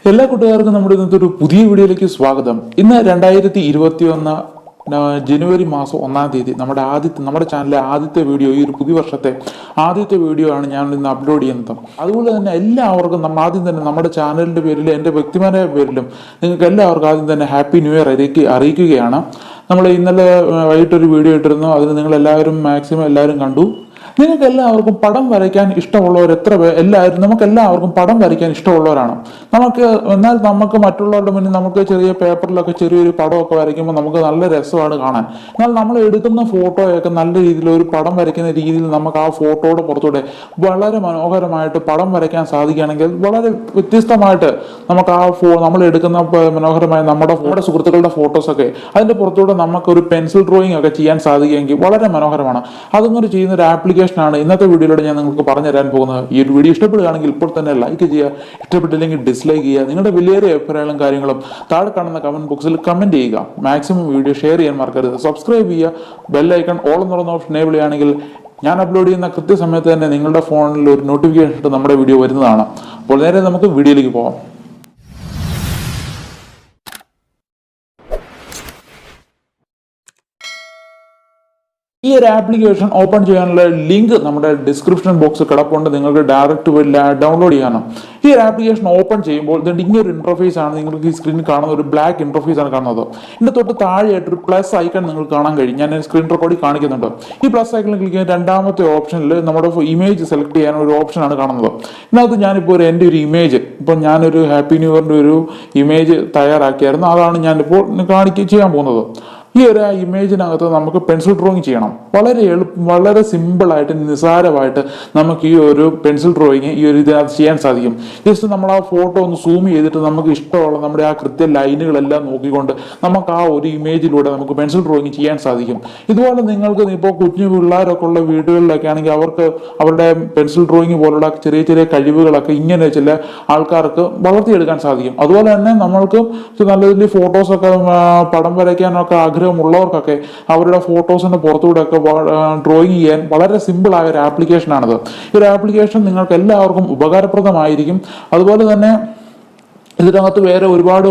എല്ലാ കൂട്ടുകാർക്കും നമ്മുടെ ഇന്നത്തെ ഒരു പുതിയ വീഡിയോയിലേക്ക് സ്വാഗതം. ഇന്ന് 2021 ജനുവരി മാസം 1-ാം തീയതി നമ്മുടെ ചാനലിലെ ആദ്യത്തെ വീഡിയോ, ഈ ഒരു പുതിയ വർഷത്തെ ആദ്യത്തെ വീഡിയോ ആണ് ഞാൻ ഇന്ന് അപ്ലോഡ് ചെയ്യുന്നത്. അതുപോലെ തന്നെ എല്ലാവർക്കും ആദ്യം തന്നെ നമ്മുടെ ചാനലിന്റെ പേരിലും എൻ്റെ വ്യക്തിപരമായ പേരിലും നിങ്ങൾക്ക് എല്ലാവർക്കും ആദ്യം തന്നെ ഹാപ്പി ന്യൂ ഇയർ അറിയിക്കുകയാണ്. നമ്മൾ ഇന്നലെ വൈകിട്ടൊരു വീഡിയോ ഇട്ടിരുന്നു, അതിന് നിങ്ങൾ എല്ലാവരും മാക്സിമം എല്ലാവരും കണ്ടു. നിങ്ങൾക്ക് എല്ലാവർക്കും പടം വരയ്ക്കാൻ ഇഷ്ടമുള്ളവർ നമുക്ക് എല്ലാവർക്കും പടം വരയ്ക്കാൻ ഇഷ്ടമുള്ളവരാണ്. എന്നാൽ നമുക്ക് മറ്റുള്ളവരുടെ മുന്നിൽ നമുക്ക് ചെറിയ പേപ്പറിലൊക്കെ ചെറിയൊരു പടമൊക്കെ വരയ്ക്കുമ്പോൾ നമുക്ക് നല്ല രസമാണ് കാണാൻ. എന്നാൽ നമ്മൾ എടുക്കുന്ന ഫോട്ടോയൊക്കെ നല്ല രീതിയിൽ ഒരു പടം വരയ്ക്കുന്ന രീതിയിൽ നമുക്ക് ആ ഫോട്ടോയുടെ പുറത്തൂടെ വളരെ മനോഹരമായിട്ട് പടം വരയ്ക്കാൻ സാധിക്കുകയാണെങ്കിൽ വളരെ വ്യത്യസ്തമായിട്ട് നമുക്ക് നമ്മൾ എടുക്കുന്ന മനോഹരമായ നമ്മുടെ സുഹൃത്തുക്കളുടെ ഫോട്ടോസൊക്കെ അതിന്റെ പുറത്തൂടെ നമുക്കൊരു പെൻസിൽ ഡ്രോയിങ് ഒക്കെ ചെയ്യാൻ സാധിക്കുമെങ്കിൽ വളരെ മനോഹരമാണ്. അതുകൊണ്ട് ചെയ്യുന്ന ഒരു ആപ്ലിക്കേഷൻ ആണ് ഇന്നത്തെ വീഡിയോയിലൂടെ ഞാൻ നിങ്ങൾക്ക് പറഞ്ഞു തരാൻ പോകുന്നത്. ഈ ഒരു വീഡിയോ ഇഷ്ടപ്പെടുകയാണെങ്കിൽ ഇപ്പോൾ തന്നെ ലൈക്ക് ചെയ്യുക, ഇഷ്ടപ്പെട്ടില്ലെങ്കിൽ ഡിസ്ലൈക്ക് ചെയ്യുക. നിങ്ങളുടെ വലിയേറിയ അഭിപ്രായങ്ങളും കാര്യങ്ങളും താഴെ കാണുന്ന കമന്റ് ബോക്സിൽ കമന്റ് ചെയ്യുക. മാക്സിമം വീഡിയോ ഷെയർ ചെയ്യാൻ മറക്കരുത്. സബ്സ്ക്രൈബ് ചെയ്യുക. ബെല്ലൈക്കൺ ഓൾ എന്ന് പറയുന്ന ഓപ്ഷൻ എനേബിൾ ചെയ്യുകയാണെങ്കിൽ ഞാൻ അപ്ലോഡ് ചെയ്യുന്ന കൃത്യസമയത്ത് തന്നെ നിങ്ങളുടെ ഫോണിൽ ഒരു നോട്ടിഫിക്കേഷൻ ഇട്ട് നമ്മുടെ വീഡിയോ വരുന്നതാണ്. അപ്പോൾ നേരെ നമുക്ക് വീഡിയോയിലേക്ക് പോകാം. ഈ ഒരു ആപ്ലിക്കേഷൻ ഓപ്പൺ ചെയ്യാനുള്ള ലിങ്ക് നമ്മുടെ ഡിസ്ക്രിപ്ഷൻ ബോക്സിൽ കിടപ്പുണ്ട്. നിങ്ങൾക്ക് ഡയറക്റ്റ് ഡൗൺലോഡ് ചെയ്യാനും. ഈ ഒരു ആപ്ലിക്കേഷൻ ഓപ്പൺ ചെയ്യുമ്പോൾ ഇങ്ങനൊരു ഇന്റർഫേസ് ആണ് നിങ്ങൾക്ക് ഈ സ്ക്രീനിൽ കാണുന്ന ഒരു ബ്ലാക്ക് ഇന്റർഫേസ് ആണ് കാണുന്നത്. ഇതിന്റെ തൊട്ട് താഴെയായിട്ട് ഒരു പ്ലസ് ഐക്കൺ നിങ്ങൾക്ക് കാണാൻ കഴിയും. ഞാൻ സ്ക്രീൻ റെക്കോർഡിൽ കാണിക്കുന്നുണ്ട്. ഈ പ്ലസ് ഐക്കണിൽ ക്ലിക്ക് ചെയ്യുന്ന രണ്ടാമത്തെ ഓപ്ഷനിൽ നമ്മുടെ ഇമേജ് സെലക്ട് ചെയ്യാൻ ഒരു ഓപ്ഷനാണ് കാണുന്നത്. ഇതിനകത്ത് ഞാനിപ്പോൾ എൻ്റെ ഒരു ഇമേജ്, ഇപ്പം ഞാനൊരു ഹാപ്പി ന്യൂ ഇയറിൻ്റെ ഒരു ഇമേജ് തയ്യാറാക്കിയായിരുന്നു. അതാണ് ഞാനിപ്പോൾ ചെയ്യാൻ പോകുന്നത്. ഈ ഒരു ഇമേജിനകത്ത് നമുക്ക് പെൻസിൽ ഡ്രോയിങ് ചെയ്യണം. വളരെ സിമ്പിളായിട്ട് നിസ്സാരമായിട്ട് നമുക്ക് ഈ ഒരു പെൻസിൽ ഡ്രോയിങ് ഈ ഒരു ഇതിനകത്ത് ചെയ്യാൻ സാധിക്കും. ജസ്റ്റ് നമ്മൾ ആ ഫോട്ടോ ഒന്ന് സൂം ചെയ്തിട്ട് നമുക്ക് ഇഷ്ടമുള്ള നമ്മുടെ ആ കൃത്യ ലൈനുകളെല്ലാം നോക്കിക്കൊണ്ട് നമുക്ക് ആ ഒരു ഇമേജിലൂടെ നമുക്ക് പെൻസിൽ ഡ്രോയിങ് ചെയ്യാൻ സാധിക്കും. ഇതുപോലെ നിങ്ങൾക്ക് ഇപ്പോൾ കുഞ്ഞു പിള്ളേരൊക്കെ ഉള്ള വീടുകളിലൊക്കെ ആണെങ്കിൽ അവർക്ക് അവരുടെ പെൻസിൽ ഡ്രോയിങ് പോലുള്ള ചെറിയ ചെറിയ കഴിവുകളൊക്കെ ഇങ്ങനെ ചില ആൾക്കാർക്ക് വളർത്തിയെടുക്കാൻ സാധിക്കും. അതുപോലെ തന്നെ നമ്മൾക്ക് നല്ല വലിയ ഫോട്ടോസൊക്കെ പടം വരയ്ക്കാനൊക്കെ ആഗ്രഹമുള്ളവർക്കൊക്കെ അവരുടെ ഫോട്ടോസിന്റെ പുറത്തുകൂടെ ഒക്കെ ഡ്രോയിങ് ചെയ്യാൻ വളരെ സിമ്പിൾ ആയ ഒരു ആപ്ലിക്കേഷനാണിത്. ഈ ഒരു ആപ്ലിക്കേഷൻ നിങ്ങൾക്ക് എല്ലാവർക്കും ഉപകാരപ്രദമായിരിക്കും. അതുപോലെ തന്നെ ഇതിനകത്ത് വേറെ ഒരുപാട്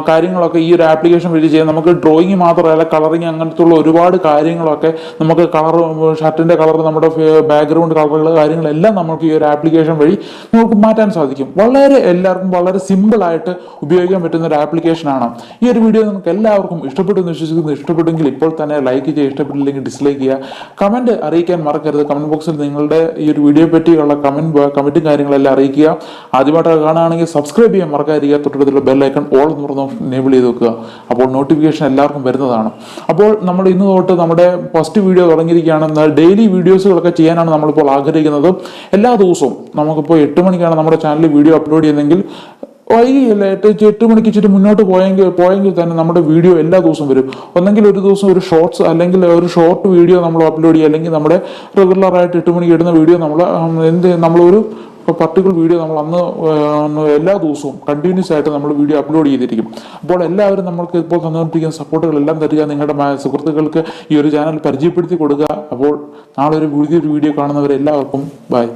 കാര്യങ്ങളൊക്കെ ഈ ഒരു ആപ്ലിക്കേഷൻ വഴി ചെയ്യാം. നമുക്ക് ഡ്രോയിങ് മാത്രമല്ല, കളറിങ് അങ്ങനത്തുള്ള ഒരുപാട് കാര്യങ്ങളൊക്കെ നമുക്ക് ഷർട്ടിന്റെ കളർ, നമ്മുടെ ബാക്ക്ഗ്രൗണ്ട് കളറുകൾ, കാര്യങ്ങളെല്ലാം നമുക്ക് ഈ ഒരു ആപ്ലിക്കേഷൻ വഴി നമുക്ക് മാറ്റാൻ സാധിക്കും. എല്ലാവർക്കും വളരെ സിമ്പിൾ ആയിട്ട് ഉപയോഗിക്കാൻ പറ്റുന്ന ഒരു ആപ്ലിക്കേഷനാണ്. ഈ ഒരു വീഡിയോ നമുക്ക് എല്ലാവർക്കും ഇഷ്ടപ്പെട്ടെന്ന് വിശ്വസിക്കുന്നു. ഇഷ്ടപ്പെട്ടെങ്കിൽ ഇപ്പോൾ തന്നെ ലൈക്ക് ചെയ്യുക, ഇഷ്ടപ്പെട്ടില്ലെങ്കിൽ ഡിസ്ലൈക്ക് ചെയ്യുക. കമന്റ് അറിയിക്കാൻ മറക്കരുത്. കമന്റ് ബോക്സിൽ നിങ്ങളുടെ ഈ ഒരു വീഡിയോ പറ്റിയുള്ള കമന്റും കാര്യങ്ങളെല്ലാം അറിയിക്കുക. ആദ്യമായിട്ട് കാണുകയാണെങ്കിൽ സബ്സ്ക്രൈബ് ചെയ്യാൻ മറക്കാതിരിക്കുക. തൊട്ടടുത്തുള്ള ബെല്ലൈക്കൺ ഓൾ എനേബിൾ ചെയ്ത് വെക്കുക. അപ്പോൾ നോട്ടിഫിക്കേഷൻ എല്ലാവർക്കും വരുന്നതാണ്. അപ്പോൾ നമ്മൾ ഇന്ന് തൊട്ട് നമ്മുടെ ഫസ്റ്റ് വീഡിയോ തുടങ്ങിയിരിക്കുകയാണ്. ഡെയിലി വീഡിയോസുകളൊക്കെ ചെയ്യാനാണ് നമ്മളിപ്പോൾ ആഗ്രഹിക്കുന്നത്. എല്ലാ ദിവസവും നമുക്കിപ്പോൾ 8 മണിക്കാണ് നമ്മുടെ ചാനലിൽ വീഡിയോ അപ്ലോഡ് ചെയ്യുന്നതെങ്കിൽ വൈകിയല്ല 8 മണിക്ക് ഇച്ചിരി മുന്നോട്ട് പോയെങ്കിൽ തന്നെ നമ്മുടെ വീഡിയോ എല്ലാ ദിവസവും വരും. ഒന്നെങ്കിൽ ഒരു ദിവസം ഒരു ഷോർട്സ് അല്ലെങ്കിൽ ഒരു ഷോർട്ട് വീഡിയോ നമ്മൾ അപ്ലോഡ് ചെയ്യുക, അല്ലെങ്കിൽ നമ്മുടെ റെഗുലറായിട്ട് 8 മണിക്ക് ഇടുന്ന വീഡിയോ നമ്മളൊരു പർട്ടിക്കുലർ വീഡിയോ നമ്മൾ അന്ന് എല്ലാ ദിവസവും കണ്ടിന്യൂസ് ആയിട്ട് നമ്മൾ വീഡിയോ അപ്ലോഡ് ചെയ്തിരിക്കും. അപ്പോൾ എല്ലാവരും നമ്മൾക്ക് ഇപ്പോൾ തന്നുകൊണ്ടിരിക്കുന്ന സപ്പോർട്ടുകളെല്ലാം തരിക. നിങ്ങളുടെ സുഹൃത്തുക്കൾക്ക് ഈ ഒരു ചാനൽ പരിചയപ്പെടുത്തി കൊടുക്കുക. അപ്പോൾ നാളെ ഒരു വീഡിയോ കാണുന്നവരെല്ലാവർക്കും ബൈ.